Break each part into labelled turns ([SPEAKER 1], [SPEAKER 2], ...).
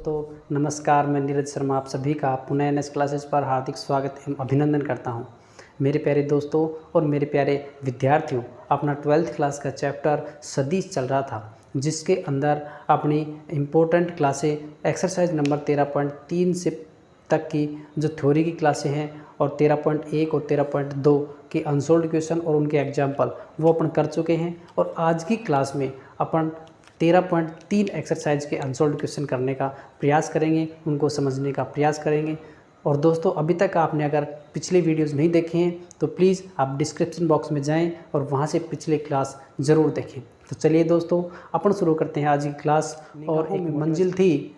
[SPEAKER 1] दोस्तों नमस्कार, मैं नीरज शर्मा आप सभी का पुनः एनएस क्लासेस पर हार्दिक स्वागत एवं अभिनंदन करता हूं। मेरे प्यारे दोस्तों और मेरे प्यारे विद्यार्थियों, अपना 12th क्लास का चैप्टर सदिश चल रहा था, जिसके अंदर अपनी इम्पोर्टेंट क्लासें एक्सरसाइज नंबर 13.3 से तक की जो थ्योरी की क्लासें हैं और 13.1 और 13.2 के अनसोल्ड क्वेश्चन और उनके एग्जाम्पल वो अपन कर चुके हैं। और आज की क्लास में अपन 13.3 एक्सरसाइज के अनसोल्ड क्वेश्चन करने का प्रयास करेंगे, उनको समझने का प्रयास करेंगे। और दोस्तों अभी तक आपने अगर पिछले वीडियोस नहीं देखे हैं तो प्लीज़ आप डिस्क्रिप्शन बॉक्स में जाएं और वहां से पिछले क्लास ज़रूर देखें। तो चलिए दोस्तों अपन शुरू करते हैं आज की क्लास। और एक मंजिल थी,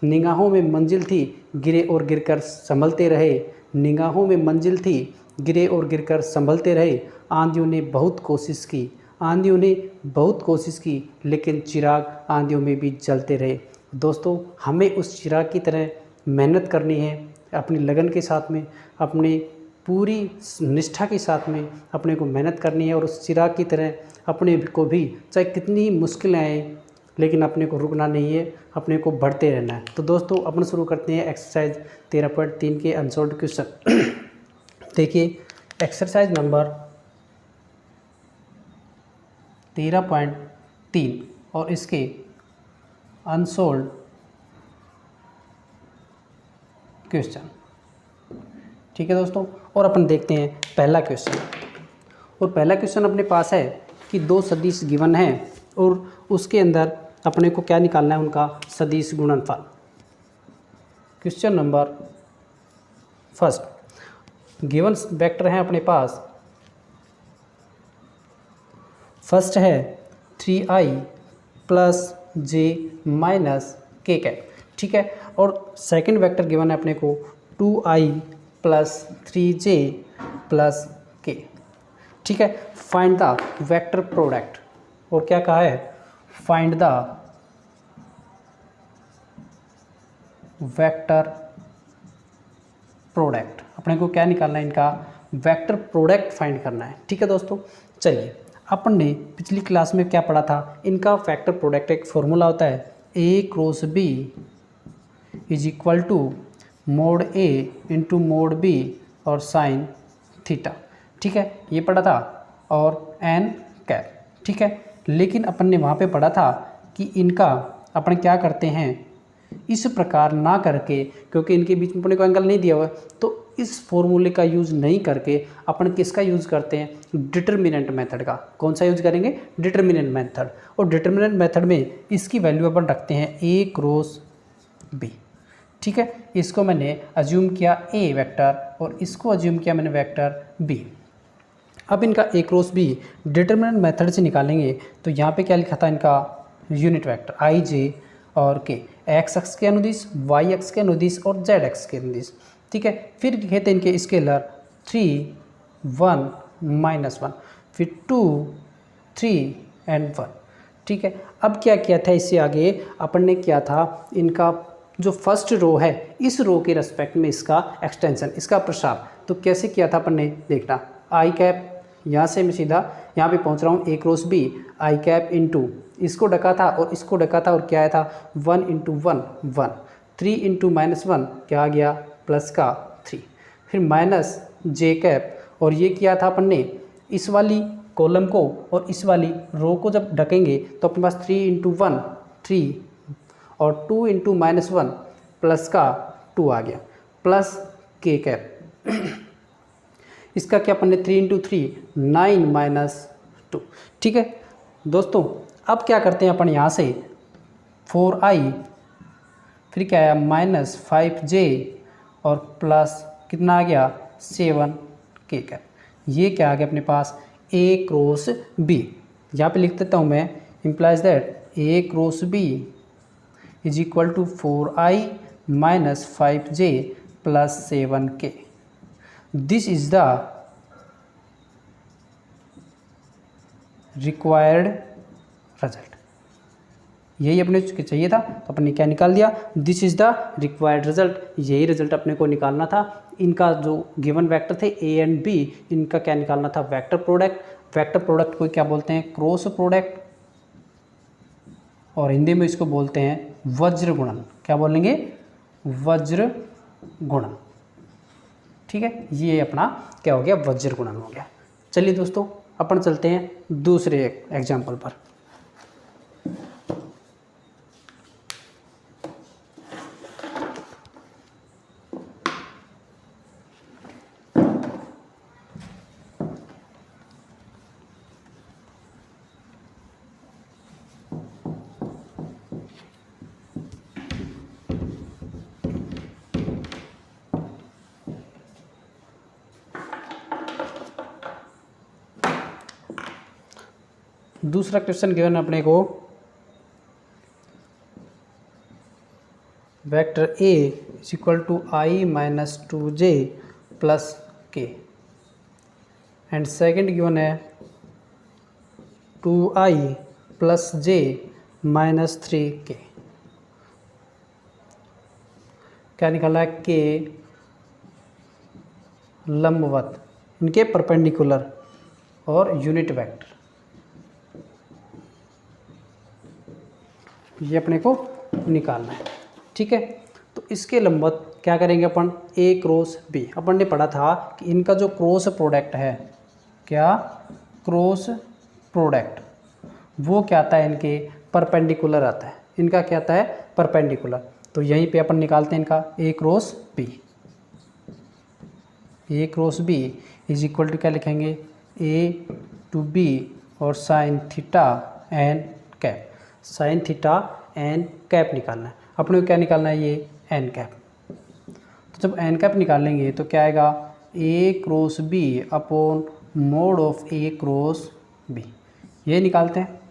[SPEAKER 1] निगाहों में मंजिल थी, गिरे और गिरकर संभलते रहे। निगाहों में मंजिल थी, गिरे और गिरकर संभलते रहे। आंधियों ने बहुत कोशिश की, आंधियों ने बहुत कोशिश की, लेकिन चिराग आंधियों में भी जलते रहे। दोस्तों हमें उस चिराग की तरह मेहनत करनी है, अपनी लगन के साथ में, अपनी पूरी निष्ठा के साथ में अपने को मेहनत करनी है। और उस चिराग की तरह अपने को भी चाहे कितनी मुश्किलें आए लेकिन अपने को रुकना नहीं है, अपने को बढ़ते रहना है। तो दोस्तों अपन शुरू करते हैं एक्सरसाइज 13.3 के अनसोल्व्ड क्वेश्चन। देखिए एक्सरसाइज नंबर 13.3 और इसके अनसोल्व्ड क्वेश्चन। ठीक है दोस्तों, और अपन देखते हैं पहला क्वेश्चन। और पहला क्वेश्चन अपने पास है कि दो सदिश गिवन है और उसके अंदर अपने को क्या निकालना है, उनका सदिश गुणनफल। Question number first, given vector हैं अपने पास। फर्स्ट है 3i प्लस जे माइनस के कैप। ठीक है, और सेकंड वेक्टर गिवन है अपने को 2i प्लस 3j प्लस के। ठीक है, फाइंड द वेक्टर प्रोडक्ट। और क्या कहा है, फाइंड द वेक्टर प्रोडक्ट। अपने को क्या निकालना है, इनका वेक्टर प्रोडक्ट फाइंड करना है। ठीक है दोस्तों, चलिए अपन ने पिछली क्लास में क्या पढ़ा था, इनका वेक्टर प्रोडक्ट एक फॉर्मूला होता है a cross b is equal to mod a into mod b और साइन थीटा। ठीक है, ये पढ़ा था, और n कैप। ठीक है, लेकिन अपन ने वहाँ पे पढ़ा था कि इनका अपन क्या करते हैं, इस प्रकार ना करके, क्योंकि इनके बीच में अपने को एंगल नहीं दिया हुआ है, तो इस फॉर्मूले का यूज़ नहीं करके अपन किसका यूज़ करते हैं, डिटर्मिनेंट मेथड का। कौन सा यूज़ करेंगे, डिटर्मिनेंट मेथड। और डिटर्मिनेंट मेथड में इसकी वैल्यू अपन रखते हैं a क्रॉस b। ठीक है, इसको मैंने अज्यूम किया a वेक्टर और इसको अज्यूम किया मैंने वेक्टर b। अब इनका a cross b determinant method से निकालेंगे तो यहाँ पे क्या लिखा था, इनका यूनिट वेक्टर i j और k, x अक्ष के अनुदिश, y अक्ष के अनुदिश और z अक्ष के अनुदिश। ठीक है, फिर लिखे थे इनके स्केलर 3 1 -1, फिर 2 3 एंड 1। ठीक है, अब क्या किया था, इससे आगे अपन ने किया था इनका जो फर्स्ट रो है, इस रो के रेस्पेक्ट में इसका एक्सटेंशन, इसका प्रसार। तो कैसे किया था अपन ने, देखना आई कैप, यहाँ से मैं सीधा यहाँ पे पहुँच रहा हूँ, a cross b I cap into इसको ढका था और इसको ढका था, और क्या आया था 1 इंटू 1 1, 3 इंटू -1 क्या आ गया, प्लस का 3, फिर माइनस जे कैप। और ये किया था अपन ने इस वाली कॉलम को और इस वाली रो को जब ढकेंगे तो अपने पास 3 इंटू 1 3 और 2 इंटू -1 प्लस का 2 आ गया, प्लस के कैप। इसका क्या अपन ने 3 इंटू 3 9 -2। ठीक है दोस्तों, अब क्या करते हैं अपन, यहाँ से 4i फिर क्या आया -5j और प्लस कितना आ गया 7k कैप। ये क्या आ गया अपने पास, a क्रॉस b। यहाँ पे लिख देता हूँ मैं, implies that a cross b is equal to 4i -5j plus 7k। This is the required result. यही अपने चाहिए था, तो अपने क्या निकाल दिया, this is the required result. यही रिजल्ट अपने को निकालना था। इनका जो गिवन वेक्टर थे a एंड b, इनका क्या निकालना था, वेक्टर प्रोडक्ट। वेक्टर प्रोडक्ट को क्या बोलते हैं, क्रॉस प्रोडक्ट, और हिंदी में इसको बोलते हैं वज्र गुणन। क्या बोलेंगे? वज्र गुणन। ठीक है, ये अपना क्या हो गया? वज्र गुणन हो गया। चलिए दोस्तों, अपन चलते हैं दूसरे एग्जाम्पल पर। दूसरा क्वेश्चन गिवन अपने को, vector A is equal to I minus 2j plus K, and second given है 2i plus j minus 3k। क्या निकाला है? के लंबवत, इनके परपेंडिकुलर और यूनिट वेक्टर, ये अपने को निकालना है। ठीक है, तो इसके लंबवत क्या करेंगे अपन? ए क्रॉस बी। अपन ने पढ़ा था कि इनका जो क्रॉस प्रोडक्ट है, क्या क्रॉस प्रोडक्ट, वो क्या आता है? इनके परपेंडिकुलर आता है। इनका क्या आता है? परपेंडिकुलर। तो यहीं पे अपन निकालते हैं इनका a cross b. A cross B is equal to क्या लिखेंगे? ए टू बी और sine theta N cap. Sine theta N cap निकालना है अपने को। क्या निकालना है? ये एन कैप। तो जब एन कैप निकालेंगे तो क्या आएगा? A cross b upon mod of a cross b, ये निकालते हैं।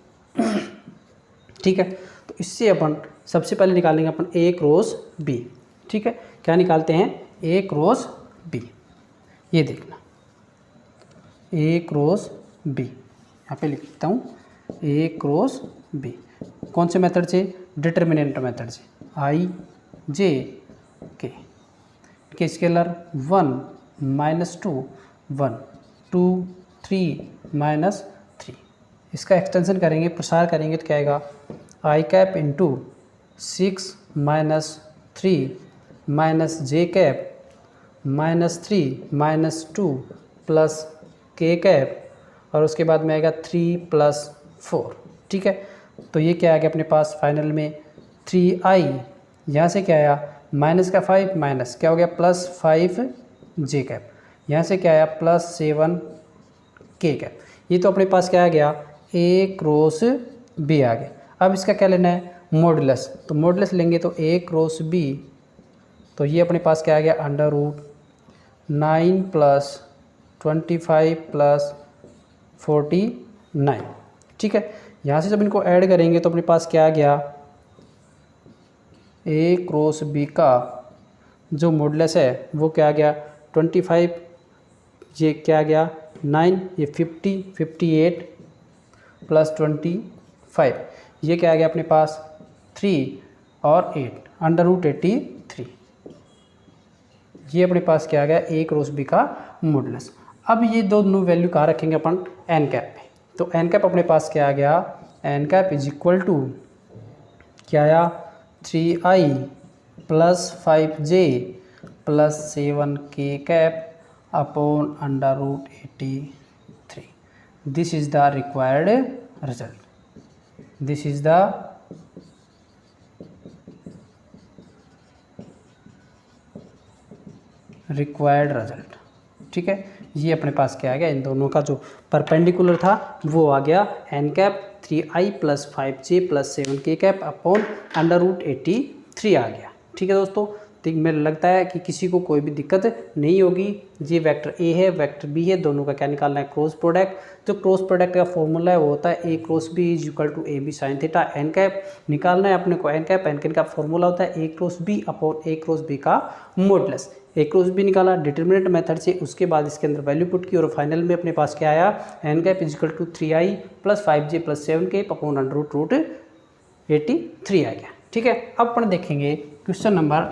[SPEAKER 1] ठीक है, तो इससे अपन सबसे पहले निकालेंगे अपन ए क्रॉस बी। ठीक है, क्या निकालते हैं? A cross b. ये देखना, ए क्रॉस बी यहाँ पे लिख देता हूँ, ए क्रॉस बी। कौन से मेथड से? डिटर्मिनेंट मेथड से। आई जे के स्केलर 1 माइनस 2 1 2 3 माइनस 3। इसका एक्सटेंशन करेंगे, प्रसार करेंगे तो क्या आएगा? आई कैप इंटू 6 माइनस 3 माइनस जे कैप माइनस 3 माइनस 2 प्लस के कैप, और उसके बाद में आएगा 3 प्लस 4। ठीक है, तो ये क्या आ गया अपने पास फाइनल में? 3i, यहाँ से क्या आया? माइनस का 5 माइनस क्या हो गया? प्लस 5 जे कैप, यहाँ से क्या आया? प्लस 7 के कैप। ये तो अपने पास क्या आ गया? ए क्रॉस बी आ गया। अब इसका क्या लेना है? मॉडुलस। तो मॉडुलस लेंगे तो ए क्रॉस बी, तो ये अपने पास क्या आ गया? Under root 9 plus 25 plus 49। ठीक है, यहाँ से जब इनको ऐड करेंगे तो अपने पास क्या आ गया? ए क्रॉस बी का जो मॉडुलस है वो क्या आ गया? 25, ये क्या आ गया? 9, ये 50 58 प्लस 25, ये क्या आ गया अपने पास? 3 और 8 अंडर रूट 83। ये अपने पास क्या आ गया? ए क्रॉस बी का मॉडुलस। अब ये दोनों वैल्यू कहाँ रखेंगे अपन? एन कैप में। तो एन कैप अपने पास क्या आ गया? N cap is equal to क्या आया? 3i plus 5j plus 7k cap upon under root 83। This is the required result. This is the required result. ठीक है, ये अपने पास क्या आ गया? इन दोनों का जो परपेंडिकुलर था वो आ गया N cap 3i plus 5j plus 7k cap upon under root 83 आ गया। ठीक है दोस्तों, तो मेरे लगता है कि किसी को कोई भी दिक्कत नहीं होगी। ये वेक्टर ए है, वेक्टर बी है, दोनों का क्या निकालना है? Cross product. जो क्रॉस प्रोडक्ट का फॉर्मूला है वो होता है a cross B is equal to a b sine theta N cap. निकालना है अपने को एन कैप। एन कैप का फॉर्मूला होता है a cross b upon a cross b का मॉडुलस। ए क्रॉस बी निकाला डिटर्मिनेंट मेथड से, उसके बाद इसके अंदर वैल्यू पुट की और फाइनल में अपने पास क्या आया? N cap is equal to 3i plus 5j plus 7k upon under root 83 आ गया। ठीक है, अब अपन देखेंगे क्वेश्चन नंबर,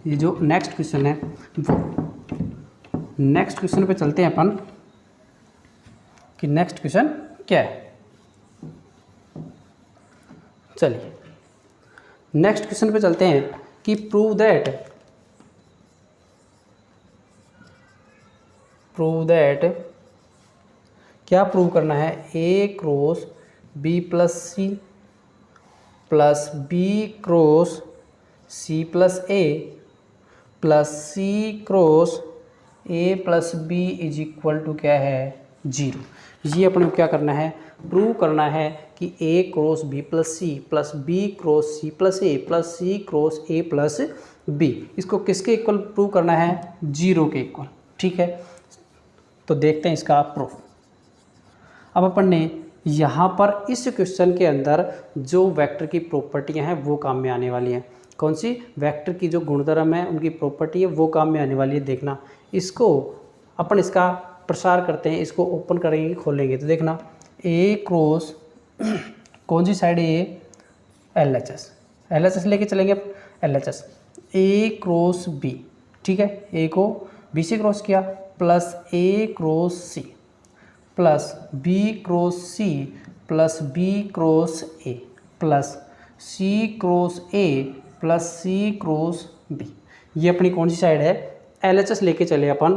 [SPEAKER 1] ये जो नेक्स्ट क्वेश्चन है वो नेक्स्ट क्वेश्चन पे चलते हैं अपन कि नेक्स्ट क्वेश्चन क्या है। चलिए, नेक्स्ट क्वेश्चन पे चलते हैं कि प्रूव दैट क्या प्रूव करना है, a cross b plus c plus b cross c plus a plus c cross a plus b is equal to क्या है, 0। ये अपने को क्या करना है, प्रूव करना है कि a cross b plus c plus b cross c plus a plus c cross a plus b, इसको किसके इक्वल प्रूव करना है, 0 के इक्वल। ठीक है, तो देखते हैं इसका प्रूफ। अब अपन ने यहाँ पर इस क्वेश्चन के अंदर जो वेक्टर की प्रॉपर्टियाँ हैं वो काम में आने वाली हैं। कौन सी, वेक्टर की जो गुणधर्म है उनकी प्रॉपर्टी है वो काम में आने वाली है। देखना, इसको अपन इसका प्रसार करते हैं, इसको ओपन करेंगे खोलेंगे तो देखना, ए क्रॉस कौन सी साइड है ये, एल एच एस लेके चलेंगे L H S, a cross b. ठीक है, ए को बी से क्रॉस किया plus a cross c plus b cross c plus b cross a plus c cross a plus c cross b. ये अपनी कौन सी साइड है, एल एच एस लेके चले अपन,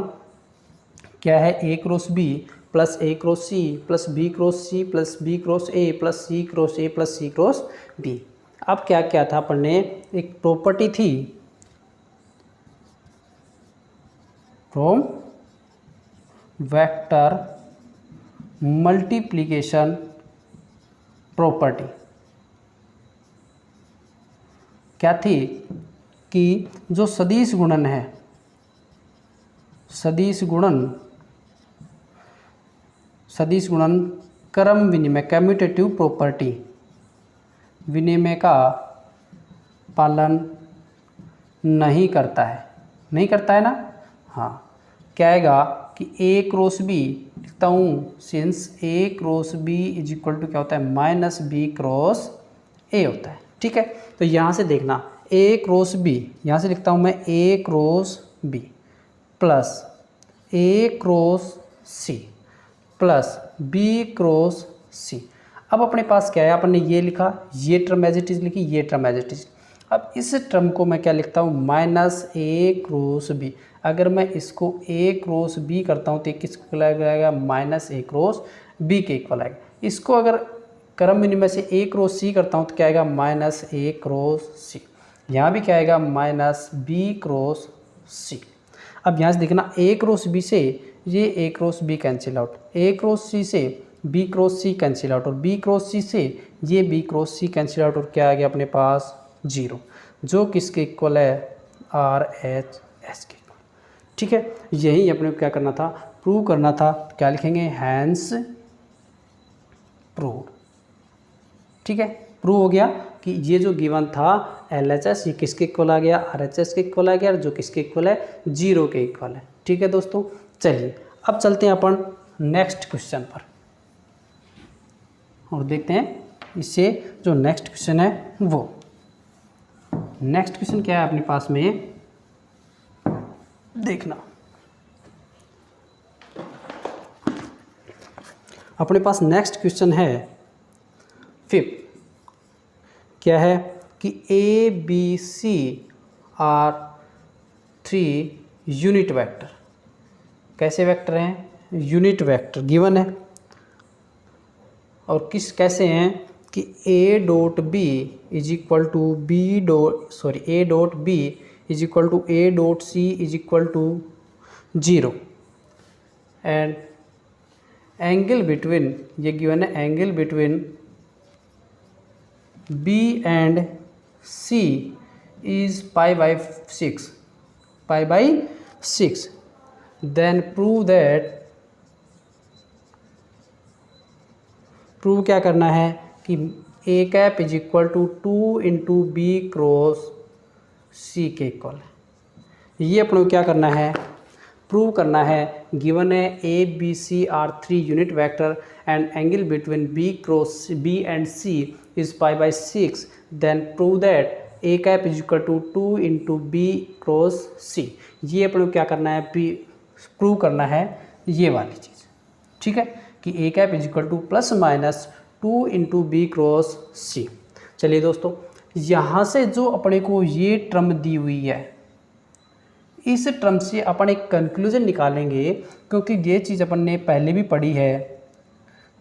[SPEAKER 1] क्या है, a cross b plus a cross c plus b cross c plus b cross a plus c cross a plus c cross B. अब क्या क्या था अपन ने, एक प्रॉपर्टी थी फ्रॉम वेक्टर मल्टीप्लिकेशन प्रॉपर्टी, क्या थी कि जो सदिश गुणन है, सदिश गुणन क्रम विनिमय कम्यूटेटिव प्रॉपर्टी, विनिमय का पालन नहीं करता है ना। हाँ, क्या आएगा कि ए क्रॉस बी, लिखता हूँ since A cross B is equal to क्या होता है, माइनस बी क्रॉस ए होता है। ठीक है, तो यहाँ से देखना, ए क्रॉस बी, यहाँ से लिखता हूँ मैं a cross b plus a cross c plus b cross c. अब अपने पास क्या है, अपन ने ये लिखा, ये टर्म एज इट इज लिखी, ये टर्म एज इट इज। अब इस टर्म को मैं क्या लिखता हूँ, माइनस ए क्रॉस बी। अगर मैं इसको ए क्रॉस बी करता हूँ तो किसके इक्वल आएगा, माइनस ए क्रॉस बी के इक्वल आएगा। इसको अगर क्रम विनिमय से ए क्रॉस सी करता हूँ तो क्या आएगा, माइनस ए क्रॉस सी। यहाँ भी क्या आएगा, माइनस बी क्रॉस सी। अब यहाँ से देखना, ए क्रॉस बी से ये ए क्रॉस बी कैंसिल आउट, ए क्रॉस सी से बी क्रॉस सी कैंसिल आउट और बी क्रॉस सी से ये बी क्रॉस सी कैंसिल आउट और क्या आ गया अपने पास, 0, जो किसके इक्वल है, आर एच एस के। ठीक है, यही अपने को क्या करना था, प्रूव करना था। क्या लिखेंगे, हैंस प्रूव। ठीक है, प्रूव हो गया कि ये जो गिवन था एल एच एस, ये किसके इक्वल आ गया, आर एच एस के इक्वल आ गया, और जो किसके इक्वल है, 0 के इक्वल है। ठीक है दोस्तों, चलिए अब चलते हैं अपन नेक्स्ट क्वेश्चन पर और देखते हैं इससे जो नेक्स्ट क्वेश्चन है वो। नेक्स्ट क्वेश्चन क्या है अपने पास में, देखना, अपने पास नेक्स्ट क्वेश्चन है 5th, क्या है कि A B C are 3 unit vector. कैसे वेक्टर हैं, यूनिट वेक्टर गिवन है, और कैसे हैं कि A dot B is equal to B dot A dot B is equal to A dot C is equal to 0 and angle between, ये given है, angle between B and C is pi by 6, then prove क्या करना है कि ए cap is equal to 2 into b cross सी के इक्वल है। ये अपने को क्या करना है, प्रूव करना है। गिवन है a B C are 3 unit vector and angle between b cross b and C is pi by 6, then prove that a cap is equal to 2 into b cross c. ये अपने को क्या करना है, prove करना है ये वाली चीज़। ठीक है, कि ए cap is equal to plus minus 2 into b cross c. चलिए दोस्तों, यहाँ से जो अपने को ये टर्म दी हुई है, इस टर्म से अपन एक कंक्लूजन निकालेंगे, क्योंकि ये चीज़ अपन ने पहले भी पढ़ी है।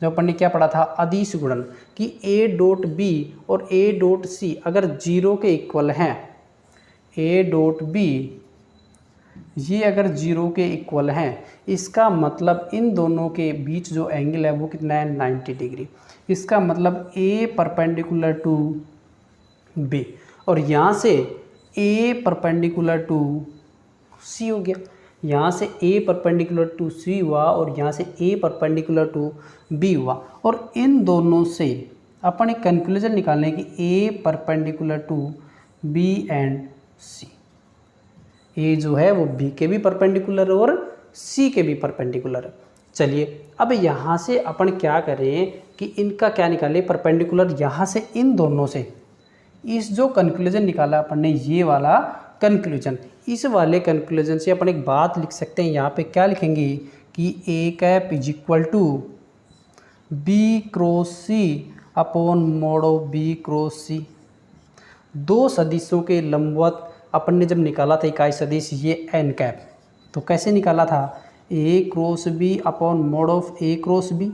[SPEAKER 1] जब अपन ने क्या पढ़ा था, अदिश गुणन, कि ए डॉट बी और ए डॉट सी अगर जीरो के इक्वल हैं, ए डॉट बी ये अगर जीरो के इक्वल हैं, इसका मतलब इन दोनों के बीच जो एंगल है वो कितना है, 90 डिग्री। इसका मतलब ए परपेंडिकुलर टू बी, और यहाँ से ए परपेंडिकुलर टू सी हो गया। यहाँ से ए परपेंडिकुलर टू सी हुआ और यहाँ से ए परपेंडिकुलर टू बी हुआ, और इन दोनों से अपन एक कंक्लूजन निकालने की ए परपेंडिकुलर टू बी एंड सी। ए जो है वो बी के भी परपेंडिकुलर और सी के भी परपेंडिकुलर है। चलिए अब यहाँ से अपन क्या करें कि इनका क्या निकालें, परपेंडिकुलर। यहाँ से इन दोनों से इस जो कंक्लूजन निकाला अपन ने, ये वाला कंक्लूजन, इस वाले कंक्लूजन से अपन एक बात लिख सकते हैं। यहाँ पे क्या लिखेंगे कि ए cap is equal to B cross C upon mod of B cross c. दो सदिशों के लंबवत अपन ने जब निकाला था इकाई सदिश ये एन कैप, तो कैसे निकाला था, a cross b upon mod of a cross b,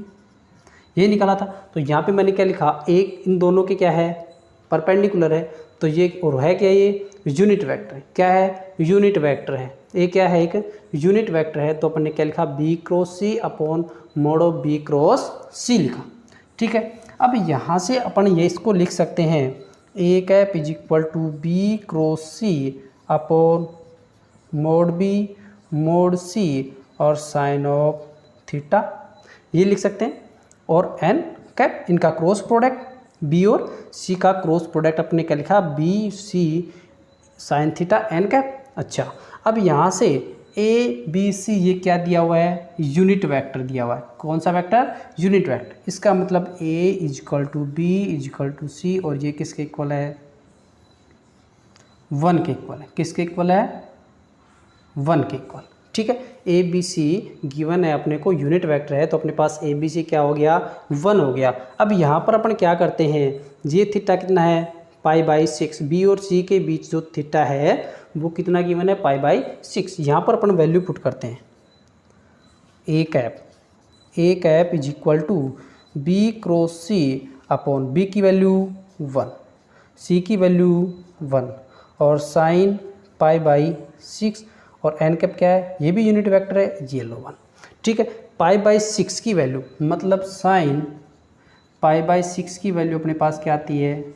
[SPEAKER 1] ये निकाला था। तो यहाँ पे मैंने क्या लिखा, एक इन दोनों के क्या है, परपेंडिकुलर है, तो ये और है क्या, ये यूनिट वेक्टर है। क्या है, यूनिट वेक्टर है। ये क्या है, एक यूनिट वेक्टर है। तो अपन ने क्या लिखा, b cross C upon mod of B cross c लिखा। ठीक है, अब यहाँ से अपन ये इसको लिख सकते हैं, A cap is equal to B cross C upon mod B mod C और साइन ऑफ थीटा, ये लिख सकते हैं। और एन कैप इनका क्रॉस प्रोडक्ट, बी और सी का क्रॉस प्रोडक्ट अपने क्या लिखा, B C sine theta N cap. अच्छा, अब यहाँ से ए बी सी ये क्या दिया हुआ है, यूनिट वेक्टर दिया हुआ है। कौन सा वेक्टर, यूनिट वेक्टर। इसका मतलब a is equal to b is equal to c, और ये किसके इक्वल है, 1 के इक्वल है। किसके इक्वल है, 1 के इक्वल। ठीक है, ए बी सी गिवन है अपने को, यूनिट वेक्टर है, तो अपने पास ए बी सी क्या हो गया, 1 हो गया। अब यहाँ पर अपन क्या करते हैं, ये थीटा कितना है, π/6। बी और सी के बीच जो थीटा है वो कितना गिवन है, π/6। यहाँ पर अपन वैल्यू पुट करते हैं, A cap is equal to B cross C upon B की वैल्यू 1, सी की वैल्यू 1 और साइन π/6, और एन कैप क्या है, ये भी यूनिट वेक्टर है, ये लो 1। ठीक है, π/6 की वैल्यू मतलब साइन π/6 की वैल्यू अपने पास क्या आती है,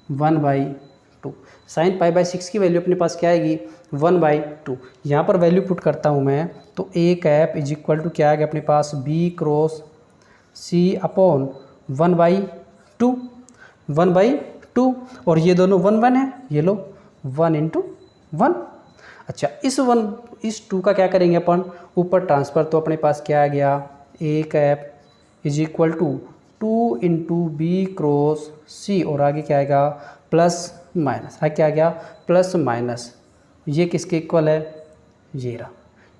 [SPEAKER 1] 1/2। साइन π/6 की वैल्यू अपने पास क्या आएगी, 1/2। यहाँ पर वैल्यू पुट करता हूँ मैं, तो ए कैप इज इक्वल टू क्या आ गया अपने पास, बी क्रॉस सी अपॉन 1/2, और ये दोनों 1 है, ये लो 1 × 1। अच्छा, इस 2 का क्या करेंगे अपन, ऊपर ट्रांसफर, तो अपने पास क्या आ गया, a cap is equal to 2 × b cross c, और आगे क्या आएगा, प्लस माइनस, क्या आ गया, प्लस माइनस, ये किसके इक्वल है, ये रहा।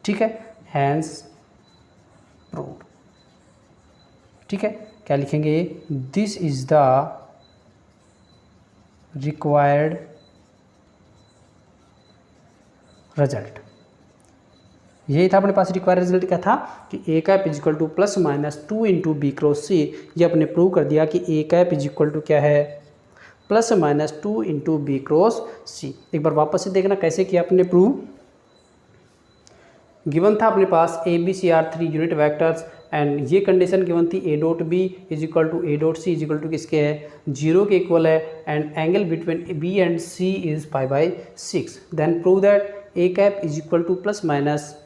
[SPEAKER 1] ठीक है, हैंस प्रूव्ड। ठीक है, क्या लिखेंगे, this is the required result. यही था अपने पास रिक्वायर्ड रिजल्ट, क्या था कि ए cap is equal to plus minus 2 × b cross c. ये अपने प्रूव कर दिया कि ए कैप इज इक्वल टू क्या है, plus minus 2 × b cross c. एक बार वापस से देखना कैसे किया अपने प्रूव। गिवन था अपने पास a B C are 3 unit vectors, and ये कंडीशन गिवन थी a dot B is equal to A dot C is equal to किसके है, 0 के इक्वल है, and angle between B and C is π/6। Then prove that a cap is equal to plus minus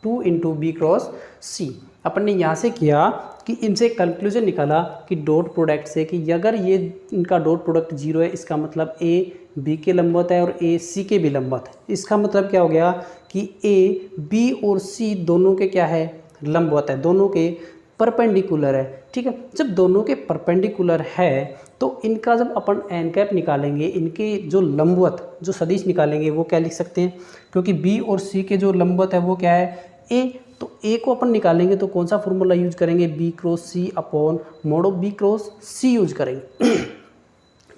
[SPEAKER 1] 2 × b cross c. अपन ने यहाँ से किया कि इनसे कंक्लूजन निकाला कि डॉट प्रोडक्ट से, कि अगर ये इनका डॉट प्रोडक्ट 0 है, इसका मतलब ए बी के लंबवत है और ए सी के भी लंबवत है। इसका मतलब क्या हो गया कि ए बी और सी दोनों के क्या है, लंबवत है, दोनों के परपेंडिकुलर है। ठीक है, जब दोनों के परपेंडिकुलर है तो इनका जब अपन एन कैप निकालेंगे, इनके जो लंबवत जो सदिश निकालेंगे वो क्या लिख सकते हैं, क्योंकि बी और सी के जो लंबवत है वो क्या है, ए, तो ए को अपन निकालेंगे तो कौन सा फॉर्मूला यूज करेंगे, B cross C upon mod of B cross C use करेंगे।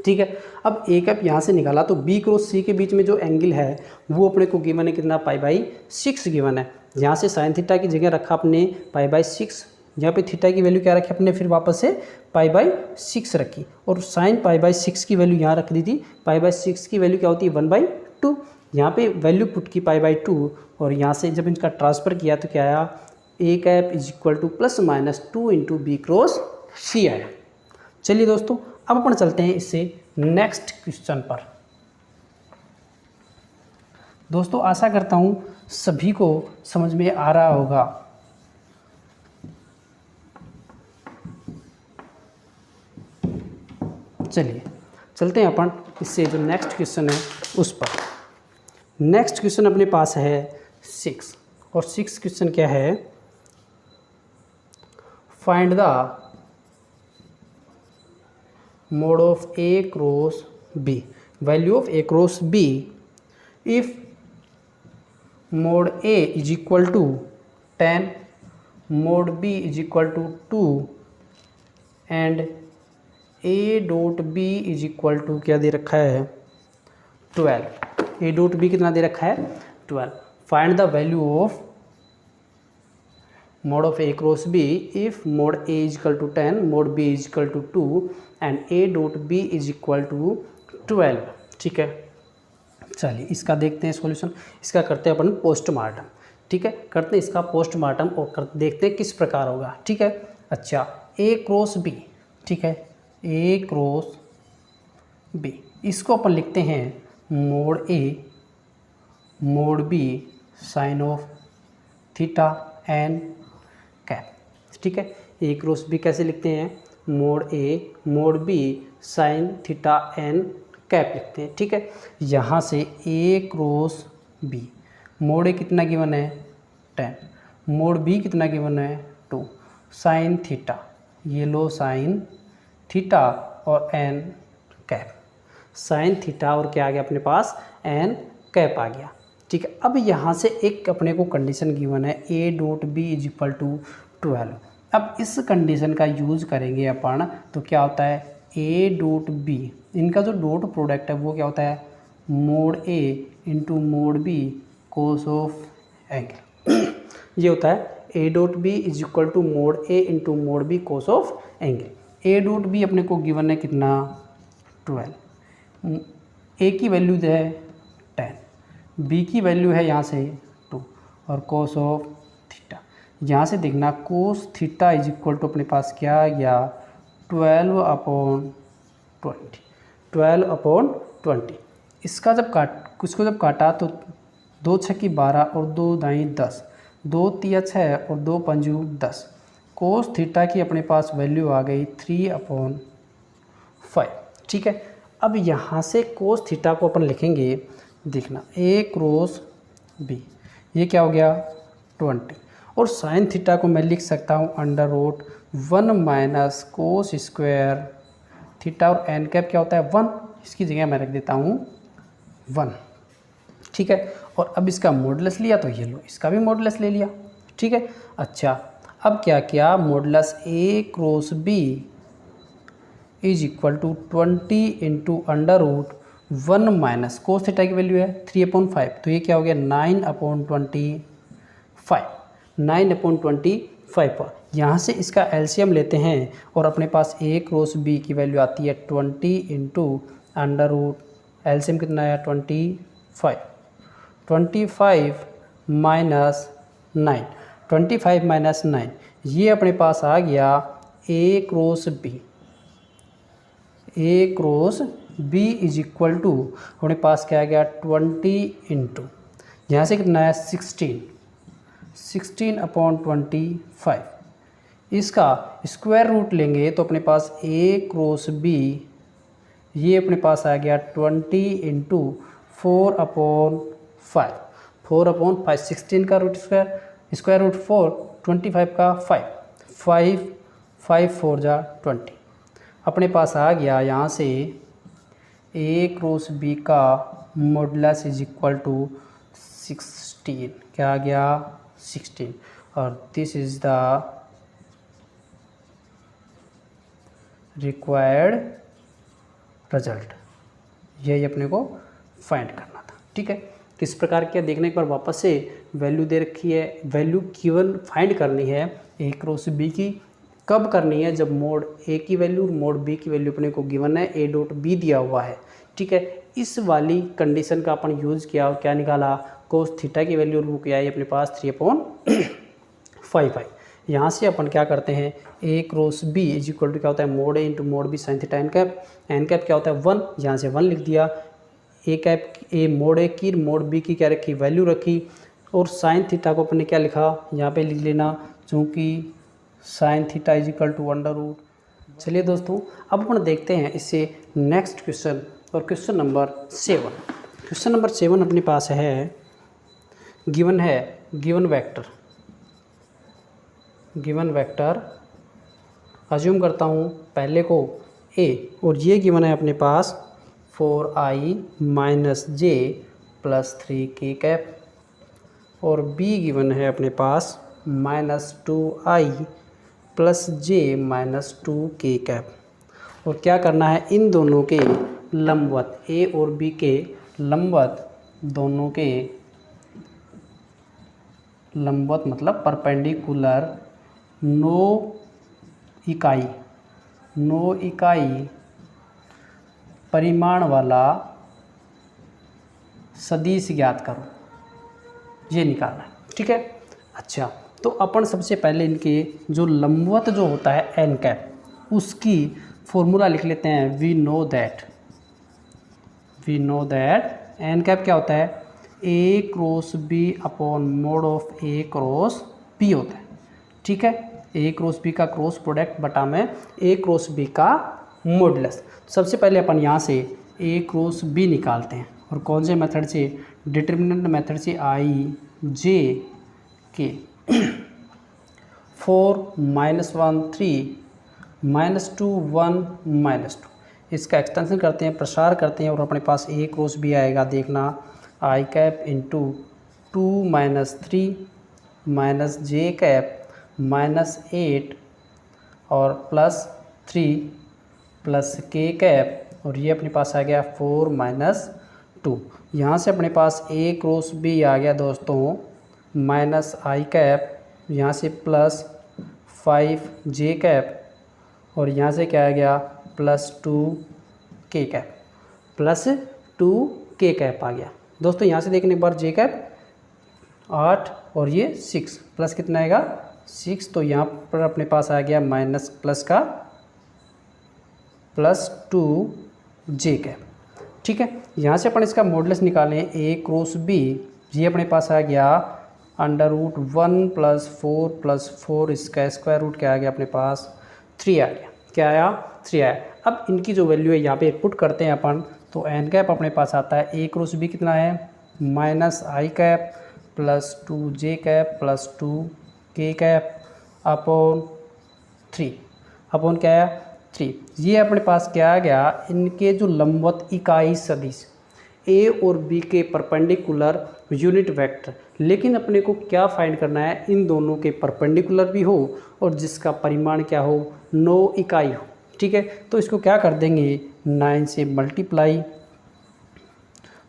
[SPEAKER 1] ठीक है। अब ए कैप यहाँ से निकाला तो बी क्रॉस सी के बीच में जो एंगल है वो अपने को गिवन है कितना, π/6 गिवन है। यहाँ से साइन थीटा की जगह रखा अपने π/6, यहाँ पे थीटा की वैल्यू क्या रखी अपने, फिर वापस से π/6 रखी और साइन π/6 की वैल्यू यहाँ रख दी थी। π/6 की वैल्यू क्या होती है 1/2, यहाँ पे वैल्यू पुट की π/2 और यहाँ से जब इनका ट्रांसफ़र किया तो क्या आया, a cap is equal to +/2 into b cross c आया। चलिए दोस्तों अब अपन चलते हैं इससे नेक्स्ट क्वेश्चन पर। दोस्तों आशा करता हूँ सभी को समझ में आ रहा होगा। चलिए चलते हैं अपन इससे जो नेक्स्ट क्वेश्चन है उस पर। नेक्स्ट क्वेश्चन अपने पास है 6 और 6 क्वेश्चन क्या है, find the mode of A cross B, value of A cross B if mode A is equal to 10, mode B is equal to 2 and A dot B is equal to क्या दे रखा है 12। A dot B कितना दे रखा है 12। Find the value of mode of A cross B if mode A is equal to 10, mode B is equal to 2 and A dot B is equal to 12। ठीक है, चलिए इसका देखते हैं सॉल्यूशन। इसका करते हैं अपन पोस्टमार्टम। ठीक है, करते हैं इसका पोस्टमार्टम और देखते हैं किस प्रकार होगा। ठीक है, अच्छा A क्रॉस B, ठीक है A क्रॉस B, इसको अपन लिखते हैं mod A mod B sine of theta N cap. ठीक है, ए क्रॉस बी कैसे लिखते हैं, mod a mod b sine theta N cap लिखते हैं। ठीक है, यहाँ से a cross b, mod a कितना गिवन है 10, मोड बी कितना गिवन है 2, साइन थीटा, ये लो साइन थीटा और एन कैप, साइन थीटा और क्या आ गया अपने पास एन कैप आ गया। ठीक है, अब यहाँ से एक अपने को कंडीशन गिवन है A dot B is equal to 12। अब इस कंडीशन का यूज़ करेंगे अपन तो क्या होता है ए डॉट बी, इनका जो डॉट प्रोडक्ट है वो क्या होता है mod A into mod B cos of angle. ये होता है A dot B is equal to mod A into mod B cos of angle. A dot B अपने को गिवन है कितना 12, ए की वैल्यू है 10, बी की वैल्यू है यहाँ से 2 और कोस ऑफ थीटा, यहाँ से देखना cos theta is equal to अपने पास क्या आ गया 12/20, 12/20। इसको जब काटा तो 2 छक्की 12 और 2 दाई 10, 2 तिया 6 और 2 पंजू 10, कोस थीटा की अपने पास वैल्यू आ गई 3/5। ठीक है, अब यहाँ से कोस थीटा को अपन लिखेंगे, देखना ए क्रॉस बी, ये क्या हो गया 20 और साइन थीटा को मैं लिख सकता हूँ √1 माइनस कोस स्क्वायर थीटा और एन कैप क्या होता है 1, इसकी जगह मैं रख देता हूँ 1। ठीक है, और अब इसका मॉडुलस लिया तो ये लो इसका भी मॉडुलस ले लिया। ठीक है, अच्छा अब क्या किया modulus A cross B is equal to 20 into √1 minus cos theta की वैल्यू है 3/5, तो ये क्या हो गया 9/25, 9/25 पर। यहाँ से इसका एलसीएम लेते हैं और अपने पास ए क्रॉस बी की वैल्यू आती है 20 इंटू एलसीएम कितना है 25, 25 माइनस 9, 25 माइनस 9, ये अपने पास आ गया a cross b, a cross B is equal to अपने पास क्या आ गया 20 इंटू यहाँ से कितना है 16/25, इसका स्क्वायर रूट लेंगे तो अपने पास ए क्रॉस बी, ये अपने पास आ गया 20 इंटू 4/5, 4/5, 16 का रूट स्क्वायर रूट 4, 25 का 5, 5 4 जा 20, अपने पास आ गया यहाँ से ए क्रॉस बी का मॉडुलस इज इक्वल टू 16, क्या आ गया 16, और this is the required result, यही अपने को फाइंड करना था। ठीक है, तो इस प्रकार के देखने के बाद वापस से वैल्यू दे रखी है, वैल्यू गिवन फाइंड करनी है ए क्रॉस बी की। कब करनी है? जब मोड ए की वैल्यू मोड बी की वैल्यू अपने को गिवन है, ए डॉट बी दिया हुआ है। ठीक है, इस वाली कंडीशन का अपन यूज़ किया और क्या निकाला? कोस थीटा की वैल्यू वो क्या है अपने पास 3/5 है। यहाँ से अपन क्या करते हैं, a cross B is equal to क्या होता है मोड ए into mod b sine theta N cap. N cap क्या होता है 1, यहाँ से 1 लिख दिया। ए कैप ए मोड ए की मोड बी की क्या रखी वैल्यू रखी, और साइन थीटा को अपन ने क्या लिखा यहाँ पे लिख लेना, चूँकि sine theta is equal to under root. चलिए दोस्तों, अब अपन देखते हैं इससे नेक्स्ट क्वेश्चन, और क्वेश्चन नंबर 7। क्वेश्चन नंबर 7 अपने पास है, गिवन वेक्टर अज्यूम करता हूँ पहले को ए, और ये गिवन है अपने पास 4i माइनस जे प्लस 3k कैप, और बी गिवन है अपने पास -2i प्लस जे माइनस 2k कैप। और क्या करना है, इन दोनों के लंबवत, ए और बी के लंबवत, दोनों के लंबवत मतलब परपेंडिकुलर, नो इकाई परिमाण वाला सदिश ज्ञात करो, ये निकालना है। ठीक है, अच्छा, तो अपन सबसे पहले इनके जो लंबवत जो होता है एन कैप, उसकी फॉर्मूला लिख लेते हैं। We know that n cap क्या होता है, a cross b upon mod of a cross b होता है। ठीक है, ए क्रॉस बी का क्रॉस प्रोडक्ट बटा में ए क्रॉस बी का मॉडुलस। सबसे पहले अपन यहाँ से ए क्रॉस बी निकालते हैं, और कौन से मेथड से? डिटर्मिनेंट मेथड से, आई जे के 4 -1 3 -2 1 -2, इसका एक्सटेंशन करते हैं, प्रसार करते हैं, और अपने पास ए क्रॉस बी आएगा। देखना, आई कैप इंटू 2 -3 माइनस जे कैप -8 और +3 प्लस के कैप, और ये अपने पास आ गया 4 -2। यहाँ से अपने पास ए क्रॉस बी आ गया दोस्तों माइनस आई कैप, यहाँ से +5 जे कैप, और यहाँ से क्या आ गया +2 के कैप, +2 के कैप आ गया दोस्तों। यहाँ से देखने एक बार जे कैप 8 और ये 6 प्लस कितना आएगा 6, तो यहाँ पर अपने पास आ गया माइनस प्लस का +2 जे कैप। ठीक है, यहाँ से अपन इसका मॉडुलस निकालें, ए क्रॉस बी, ये अपने पास आ गया √1 + 4 + 4, इसका स्क्वायर रूट क्या आ गया अपने पास 3 आ गया। क्या आया 3 आया। अब इनकी जो वैल्यू है यहाँ पे पुट करते हैं अपन, तो एन कैप अपने पास आता है, ए क्रॉस बी कितना है -i cap +2 j cap +2 k cap upon 3 upon क्या है 3। ये अपने पास क्या आ गया, इनके जो लंबवत इकाई सदिश ए और बी के परपेंडिकुलर यूनिट वेक्टर, लेकिन अपने को क्या फाइंड करना है, इन दोनों के परपेंडिकुलर भी हो और जिसका परिमाण क्या हो 9 इकाई हो। ठीक है, तो इसको क्या कर देंगे 9 से मल्टीप्लाई,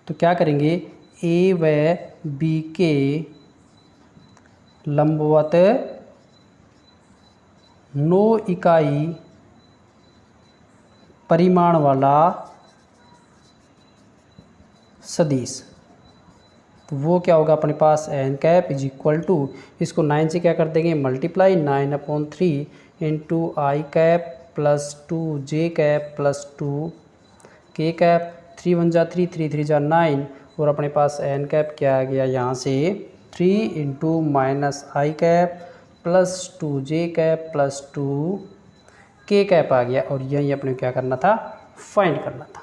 [SPEAKER 1] तो क्या करेंगे ए व बी के लंबवत 9 इकाई परिमाण वाला सदिश, तो वो क्या होगा अपने पास n cap is equal to, इसको 9 से क्या कर देंगे multiply, 9/3 into i cap +2 j cap +2 k cap, 3 × 1 = 3, 3 × 3 = 9, और अपने पास एन कैप क्या आ गया यहाँ से 3 into -i cap +2 j cap +2 k cap आ गया, और यही अपने क्या करना था फाइंड करना था।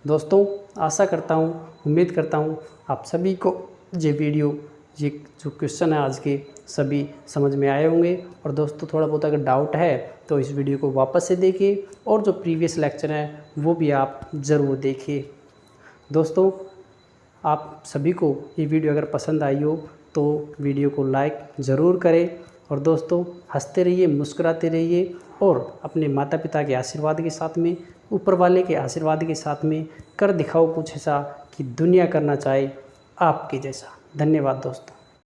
[SPEAKER 1] दोस्तों आशा करता हूँ, उम्मीद करता हूँ आप सभी को ये वीडियो, ये जो क्वेश्चन है आज के सभी समझ में आए होंगे। और दोस्तों थोड़ा बहुत अगर डाउट है तो इस वीडियो को वापस से देखिए, और जो प्रीवियस लेक्चर हैं वो भी आप ज़रूर देखिए। दोस्तों आप सभी को ये वीडियो अगर पसंद आई हो तो वीडियो को लाइक ज़रूर करें, और दोस्तों हंसते रहिए, मुस्कुराते रहिए, और अपने माता पिता के आशीर्वाद के साथ में ऊपर वाले के आशीर्वाद के साथ में कर दिखाओ कुछ ऐसा कि दुनिया करना चाहे आपके जैसा। धन्यवाद दोस्तों।